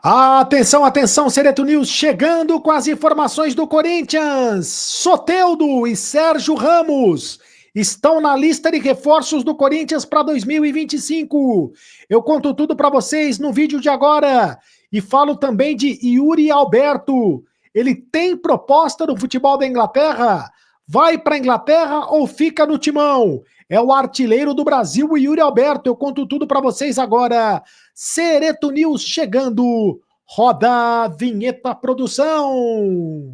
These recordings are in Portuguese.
Atenção, atenção, Sereto News chegando com as informações do Corinthians. Soteldo e Sérgio Ramos estão na lista de reforços do Corinthians para 2025. Eu conto tudo para vocês no vídeo de agora. E falo também de Yuri Alberto. Ele tem proposta no futebol da Inglaterra? Vai para a Inglaterra ou fica no timão? É o artilheiro do Brasil, o Yuri Alberto. Eu conto tudo para vocês agora. Sereto News chegando. Roda a vinheta, produção.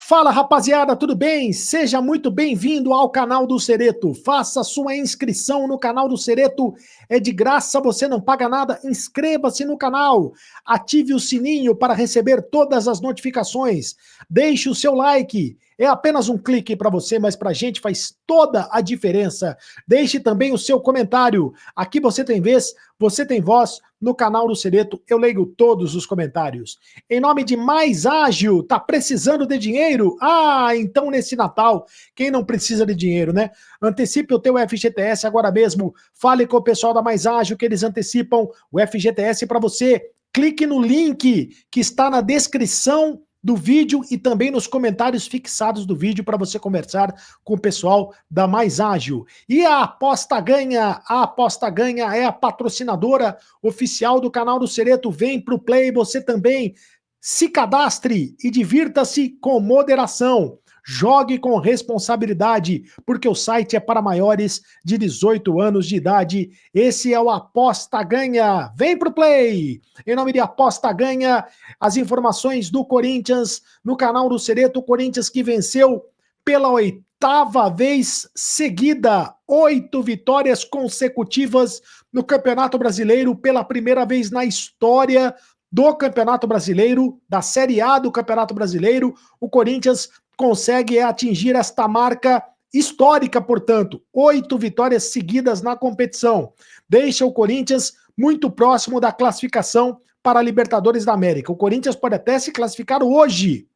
Fala, rapaziada, tudo bem? Seja muito bem-vindo ao canal do Sereto. Faça sua inscrição no canal do Sereto. É de graça, você não paga nada. Inscreva-se no canal. Ative o sininho para receber todas as notificações. Deixe o seu like. É apenas um clique para você, mas para a gente faz toda a diferença. Deixe também o seu comentário. Aqui você tem vez, você tem voz. No canal do Sereto, eu leio todos os comentários. Em nome de Mais Ágil, tá precisando de dinheiro? Ah, então nesse Natal, quem não precisa de dinheiro, né? Antecipe o teu FGTS agora mesmo. Fale com o pessoal da Mais Ágil que eles antecipam o FGTS para você. Clique no link que está na descrição do vídeo e também nos comentários fixados do vídeo para você conversar com o pessoal da Mais Ágil. E a Aposta Ganha é a patrocinadora oficial do canal do Sereto. Vem pro Play, você também se cadastre e divirta-se com moderação. Jogue com responsabilidade, porque o site é para maiores de 18 anos de idade. Esse é o Aposta Ganha. Vem pro Play! Em nome de Aposta Ganha, as informações do Corinthians no canal do Sereto. O Corinthians que venceu pela 8ª vez seguida, 8 vitórias consecutivas no Campeonato Brasileiro, pela primeira vez na história do Campeonato Brasileiro, da Série A do Campeonato Brasileiro. O Corinthians consegue atingir esta marca histórica, portanto, 8 vitórias seguidas na competição. Deixa o Corinthians muito próximo da classificação para a Libertadores da América. O Corinthians pode até se classificar hoje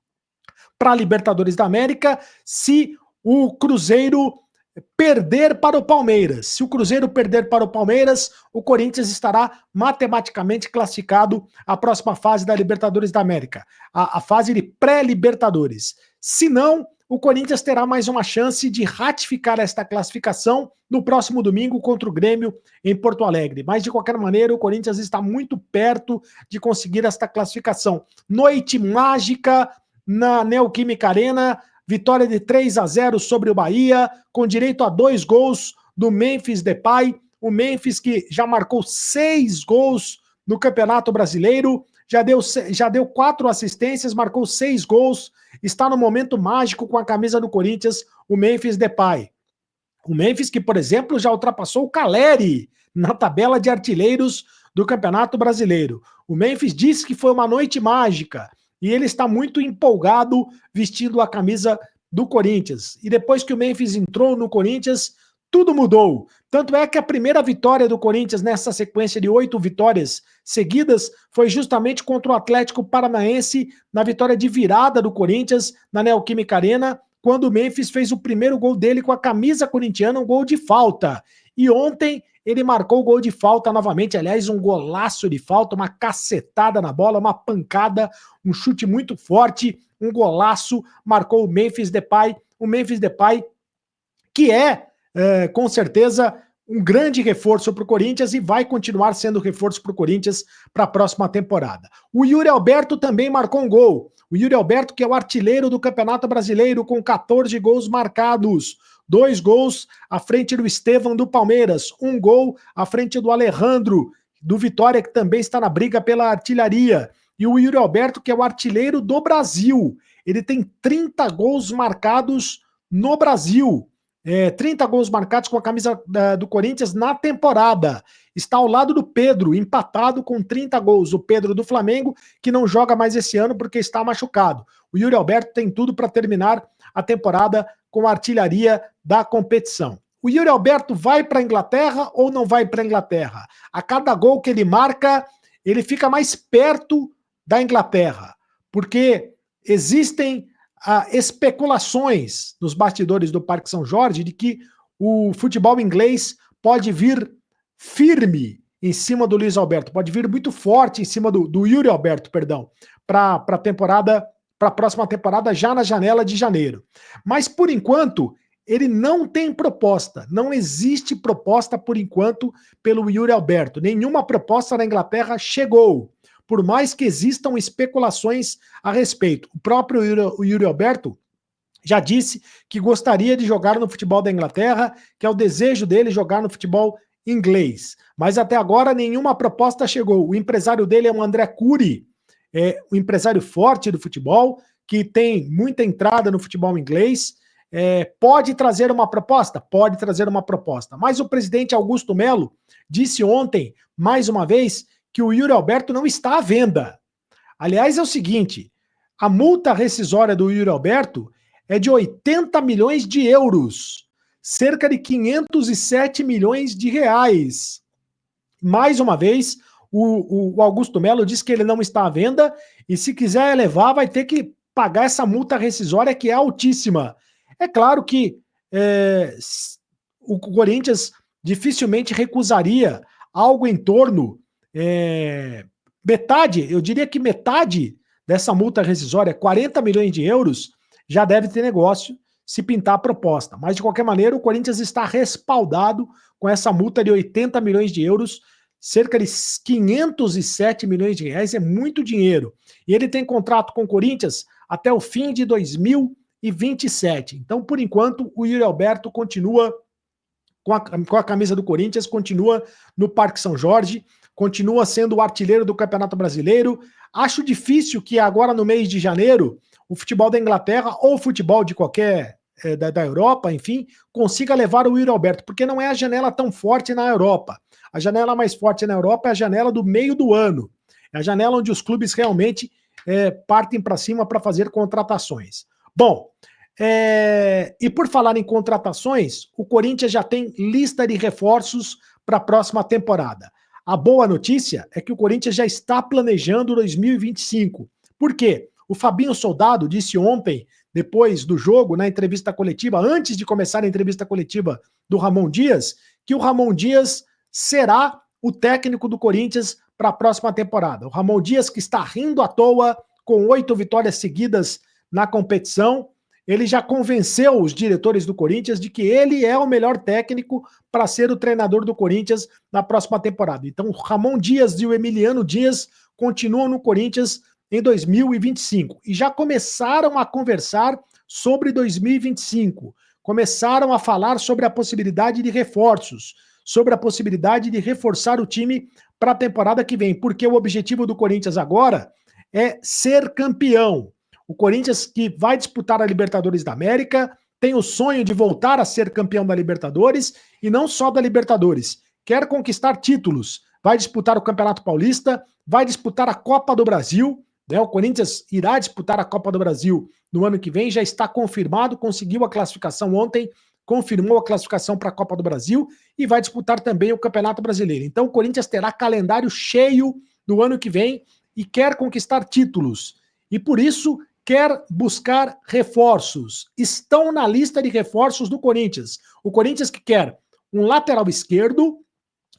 para a Libertadores da América se o Cruzeiro perder para o Palmeiras. Se o Cruzeiro perder para o Palmeiras, o Corinthians estará matematicamente classificado à próxima fase da Libertadores da América, a fase de pré-Libertadores. Se não, o Corinthians terá mais uma chance de ratificar esta classificação no próximo domingo contra o Grêmio em Porto Alegre. Mas, de qualquer maneira, o Corinthians está muito perto de conseguir esta classificação. Noite mágica na Neoquímica Arena, vitória de 3-0 sobre o Bahia, com direito a 2 gols do Memphis Depay. O Memphis que já marcou 6 gols no Campeonato Brasileiro, já deu 4 assistências, marcou 6 gols, está no momento mágico com a camisa do Corinthians, o Memphis Depay. O Memphis que, por exemplo, já ultrapassou o Caleri na tabela de artilheiros do Campeonato Brasileiro. O Memphis disse que foi uma noite mágica e ele está muito empolgado vestindo a camisa do Corinthians. E depois que o Memphis entrou no Corinthians, tudo mudou. Tanto é que a primeira vitória do Corinthians nessa sequência de 8 vitórias seguidas foi justamente contra o Atlético Paranaense, na vitória de virada do Corinthians na Neoquímica Arena, quando o Memphis fez o primeiro gol dele com a camisa corintiana, um gol de falta. E ontem ele marcou o gol de falta novamente, aliás, um golaço de falta, uma cacetada na bola, uma pancada, um chute muito forte, um golaço, marcou o Memphis Depay. O Memphis Depay, que com certeza, um grande reforço para o Corinthians e vai continuar sendo reforço para o Corinthians para a próxima temporada. O Yuri Alberto também marcou um gol. O Yuri Alberto, que é o artilheiro do Campeonato Brasileiro, com 14 gols marcados. 2 gols à frente do Estevão do Palmeiras, 1 gol à frente do Alejandro, do Vitória, que também está na briga pela artilharia. E o Yuri Alberto, que é o artilheiro do Brasil. Ele tem 30 gols marcados no Brasil. 30 gols marcados com a camisa do Corinthians na temporada. Está ao lado do Pedro, empatado com 30 gols. O Pedro do Flamengo, que não joga mais esse ano porque está machucado. O Yuri Alberto tem tudo para terminar a temporada com a artilharia da competição. O Yuri Alberto vai para a Inglaterra ou não vai para a Inglaterra? A cada gol que ele marca, ele fica mais perto da Inglaterra, porque existem especulações nos bastidores do Parque São Jorge de que o futebol inglês pode vir firme em cima do Luiz Alberto, pode vir muito forte em cima do Yuri Alberto, perdão, para a próxima temporada, já na janela de janeiro. Mas, por enquanto, ele não tem proposta. Não existe proposta, por enquanto, pelo Yuri Alberto. Nenhuma proposta na Inglaterra chegou, por mais que existam especulações a respeito. O próprio Yuri Alberto já disse que gostaria de jogar no futebol da Inglaterra, que é o desejo dele jogar no futebol inglês. Mas até agora nenhuma proposta chegou. O empresário dele é o André Curi, um empresário forte do futebol, que tem muita entrada no futebol inglês. Pode trazer uma proposta? Pode trazer uma proposta. Mas o presidente Augusto Melo disse ontem, mais uma vez, que o Yuri Alberto não está à venda. Aliás, é o seguinte, a multa rescisória do Yuri Alberto é de 80 milhões de euros, cerca de 507 milhões de reais. Mais uma vez, o Augusto Melo disse que ele não está à venda e se quiser elevar vai ter que pagar essa multa rescisória que é altíssima. É claro que o Corinthians dificilmente recusaria algo em torno, metade, eu diria que metade dessa multa rescisória, 40 milhões de euros, já deve ter negócio se pintar a proposta. Mas, de qualquer maneira, o Corinthians está respaldado com essa multa de 80 milhões de euros, cerca de 507 milhões de reais, é muito dinheiro. E ele tem contrato com o Corinthians até o fim de 2027. Então, por enquanto, o Yuri Alberto continua com a camisa do Corinthians, continua no Parque São Jorge, continua sendo o artilheiro do Campeonato Brasileiro. Acho difícil que agora no mês de janeiro o futebol da Inglaterra ou o futebol de qualquer da Europa, enfim, consiga levar o Yuri Alberto, porque não é a janela tão forte na Europa. A janela mais forte na Europa é a janela do meio do ano. É a janela onde os clubes realmente partem para cima para fazer contratações. Bom, e por falar em contratações, o Corinthians já tem lista de reforços para a próxima temporada. A boa notícia é que o Corinthians já está planejando 2025. Por quê? O Fabinho Soldado disse ontem, depois do jogo, na entrevista coletiva, antes de começar a entrevista coletiva do Ramon Dias, que o Ramon Dias será o técnico do Corinthians para a próxima temporada. O Ramon Dias, que está rindo à toa, com 8 vitórias seguidas na competição, ele já convenceu os diretores do Corinthians de que ele é o melhor técnico para ser o treinador do Corinthians na próxima temporada. Então, o Ramon Dias e o Emiliano Dias continuam no Corinthians em 2025. E já começaram a conversar sobre 2025. Começaram a falar sobre a possibilidade de reforços, sobre a possibilidade de reforçar o time para a temporada que vem, porque o objetivo do Corinthians agora é ser campeão. O Corinthians, que vai disputar a Libertadores da América, tem o sonho de voltar a ser campeão da Libertadores, e não só da Libertadores, quer conquistar títulos, vai disputar o Campeonato Paulista, vai disputar a Copa do Brasil, né? O Corinthians irá disputar a Copa do Brasil no ano que vem, já está confirmado, conseguiu a classificação ontem, confirmou a classificação para a Copa do Brasil e vai disputar também o Campeonato Brasileiro. Então o Corinthians terá calendário cheio no ano que vem e quer conquistar títulos. E por isso quer buscar reforços. Estão na lista de reforços do Corinthians. O Corinthians que quer um lateral esquerdo,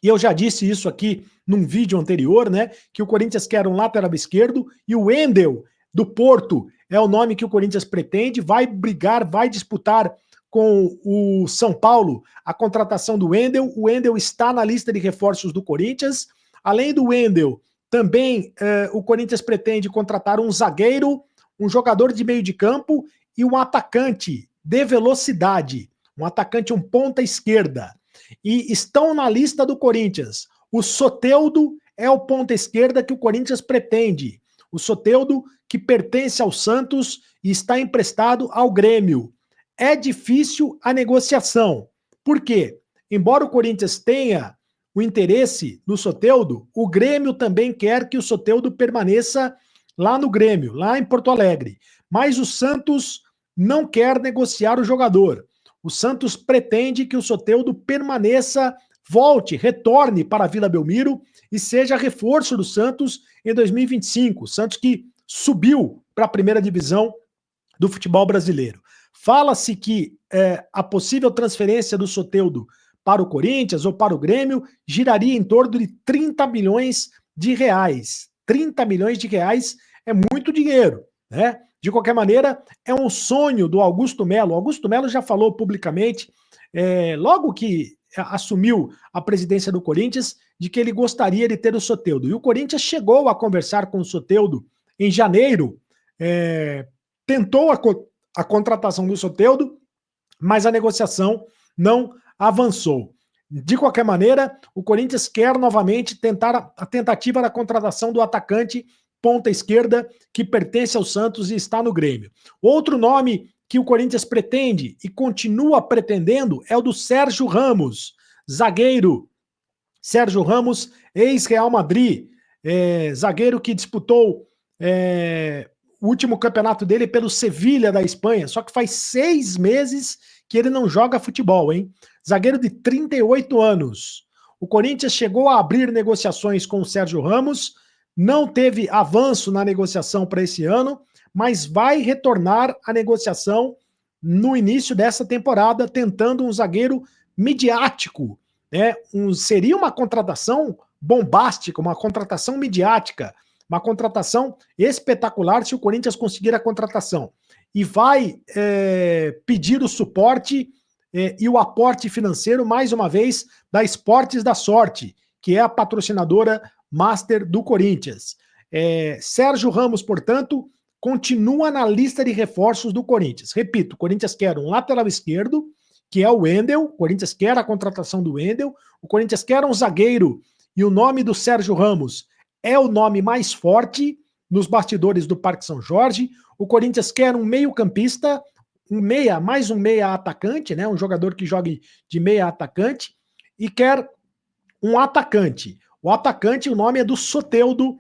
e eu já disse isso aqui num vídeo anterior, né, que o Corinthians quer um lateral esquerdo, e o Wendel, do Porto, é o nome que o Corinthians pretende, vai brigar, vai disputar com o São Paulo a contratação do Wendel. O Wendel está na lista de reforços do Corinthians. Além do Wendel, também o Corinthians pretende contratar um zagueiro, um jogador de meio de campo e um atacante de velocidade, um atacante, um ponta esquerda. E estão na lista do Corinthians. O Soteldo é o ponta esquerda que o Corinthians pretende. O Soteldo, que pertence ao Santos e está emprestado ao Grêmio. É difícil a negociação. Por quê? Embora o Corinthians tenha o interesse no Soteldo, o Grêmio também quer que o Soteldo permaneça lá no Grêmio, lá em Porto Alegre. Mas o Santos não quer negociar o jogador. O Santos pretende que o Soteldo permaneça, volte, retorne para a Vila Belmiro e seja reforço do Santos em 2025. O Santos que subiu para a primeira divisão do futebol brasileiro. Fala-se que a possível transferência do Soteldo para o Corinthians ou para o Grêmio giraria em torno de 30 milhões de reais. 30 milhões de reais é muito dinheiro, né? De qualquer maneira, é um sonho do Augusto Melo. O Augusto Melo já falou publicamente, logo que assumiu a presidência do Corinthians, de que ele gostaria de ter o Soteldo. E o Corinthians chegou a conversar com o Soteldo em janeiro, tentou a contratação do Soteldo, mas a negociação não avançou. De qualquer maneira, o Corinthians quer novamente tentar a tentativa da contratação do atacante ponta esquerda que pertence ao Santos e está no Grêmio. Outro nome que o Corinthians pretende e continua pretendendo é o do Sérgio Ramos, zagueiro. Sérgio Ramos, ex-Real Madrid, zagueiro que disputou o último campeonato dele pelo Sevilha da Espanha, só que faz 6 meses que ele não joga futebol, hein? Zagueiro de 38 anos. O Corinthians chegou a abrir negociações com o Sérgio Ramos, não teve avanço na negociação para esse ano, mas vai retornar a negociação no início dessa temporada, tentando um zagueiro midiático, né? Seria uma contratação bombástica, uma contratação midiática, uma contratação espetacular se o Corinthians conseguir a contratação. E vai pedir o suporte e o aporte financeiro, mais uma vez, da Esportes da Sorte, que é a patrocinadora master do Corinthians. Sérgio Ramos, portanto, continua na lista de reforços do Corinthians. Repito, o Corinthians quer um lateral esquerdo, que é o Wendel, o Corinthians quer a contratação do Wendel, o Corinthians quer um zagueiro, e o nome do Sérgio Ramos é o nome mais forte nos bastidores do Parque São Jorge. O Corinthians quer um meio-campista, mais um meia atacante, né? Um jogador que jogue de meia atacante, e quer um atacante. O atacante, o nome é do Soteldo,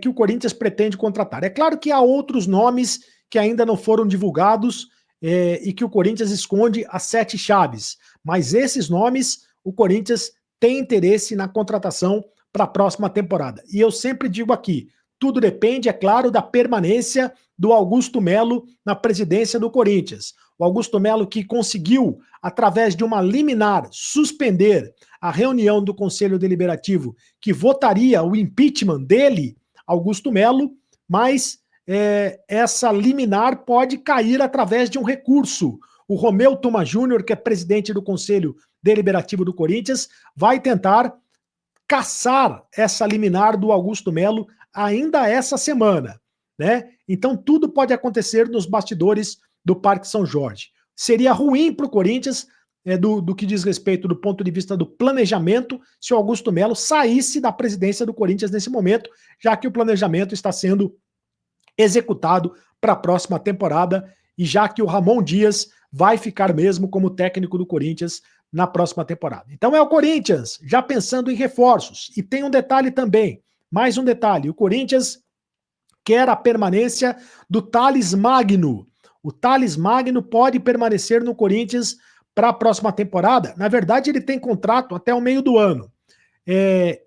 que o Corinthians pretende contratar. É claro que há outros nomes que ainda não foram divulgados e que o Corinthians esconde as 7 chaves. Mas esses nomes, o Corinthians tem interesse na contratação para a próxima temporada. E eu sempre digo aqui, tudo depende, é claro, da permanência do Augusto Melo na presidência do Corinthians. O Augusto Melo que conseguiu, através de uma liminar, suspender a reunião do Conselho Deliberativo que votaria o impeachment dele, Augusto Melo, mas essa liminar pode cair através de um recurso. O Romeu Tuma Júnior, que é presidente do Conselho Deliberativo do Corinthians, vai tentar caçar essa liminar do Augusto Melo ainda essa semana, né? Então tudo pode acontecer nos bastidores do Parque São Jorge. Seria ruim para o Corinthians, do que diz respeito do ponto de vista do planejamento, se o Augusto Melo saísse da presidência do Corinthians nesse momento, já que o planejamento está sendo executado para a próxima temporada e já que o Ramon Dias vai ficar mesmo como técnico do Corinthians na próxima temporada. Então é o Corinthians já pensando em reforços. E tem um detalhe também, mais um detalhe, o Corinthians quer a permanência do Thales Magno. O Thales Magno pode permanecer no Corinthians para a próxima temporada. Na verdade, ele tem contrato até o meio do ano.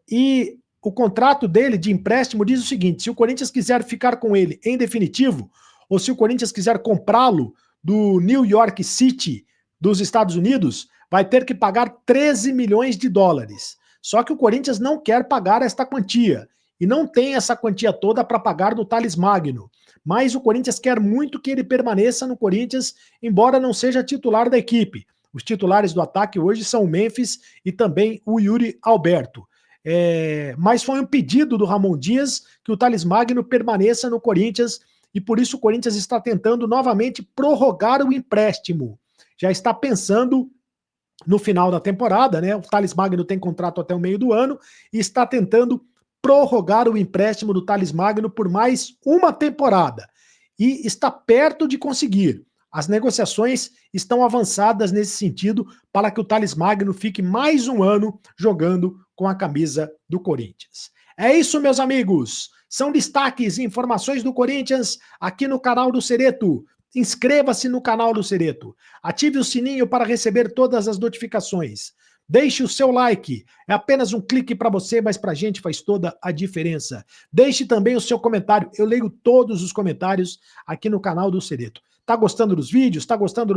E o contrato dele de empréstimo diz o seguinte: se o Corinthians quiser ficar com ele em definitivo, ou se o Corinthians quiser comprá-lo do New York City dos Estados Unidos, vai ter que pagar 13 milhões de dólares. Só que o Corinthians não quer pagar esta quantia. E não tem essa quantia toda para pagar do Thales Magno. Mas o Corinthians quer muito que ele permaneça no Corinthians, embora não seja titular da equipe. Os titulares do ataque hoje são o Memphis e também o Yuri Alberto. Mas foi um pedido do Ramon Dias que o Thales Magno permaneça no Corinthians e por isso o Corinthians está tentando novamente prorrogar o empréstimo. Já está pensando no final da temporada, né? O Thales Magno tem contrato até o meio do ano e está tentando prorrogar o empréstimo do Thales Magno por mais uma temporada. E está perto de conseguir. As negociações estão avançadas nesse sentido para que o Thales Magno fique mais um ano jogando com a camisa do Corinthians. É isso, meus amigos. São destaques e informações do Corinthians aqui no canal do Cereto. Inscreva-se no canal do Cereto. Ative o sininho para receber todas as notificações. Deixe o seu like. É apenas um clique para você, mas para a gente faz toda a diferença. Deixe também o seu comentário. Eu leio todos os comentários aqui no canal do Cereto. Tá gostando dos vídeos? Tá gostando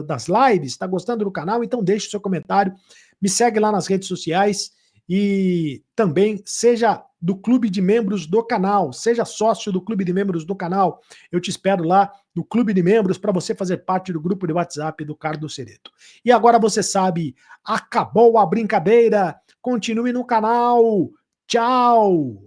das lives? Tá gostando do canal? Então deixe o seu comentário. Me segue lá nas redes sociais e também seja do clube de membros do canal. Seja sócio do clube de membros do canal. Eu te espero lá no clube de membros para você fazer parte do grupo de WhatsApp do Carlos Cereto. E agora você sabe, acabou a brincadeira. Continue no canal. Tchau.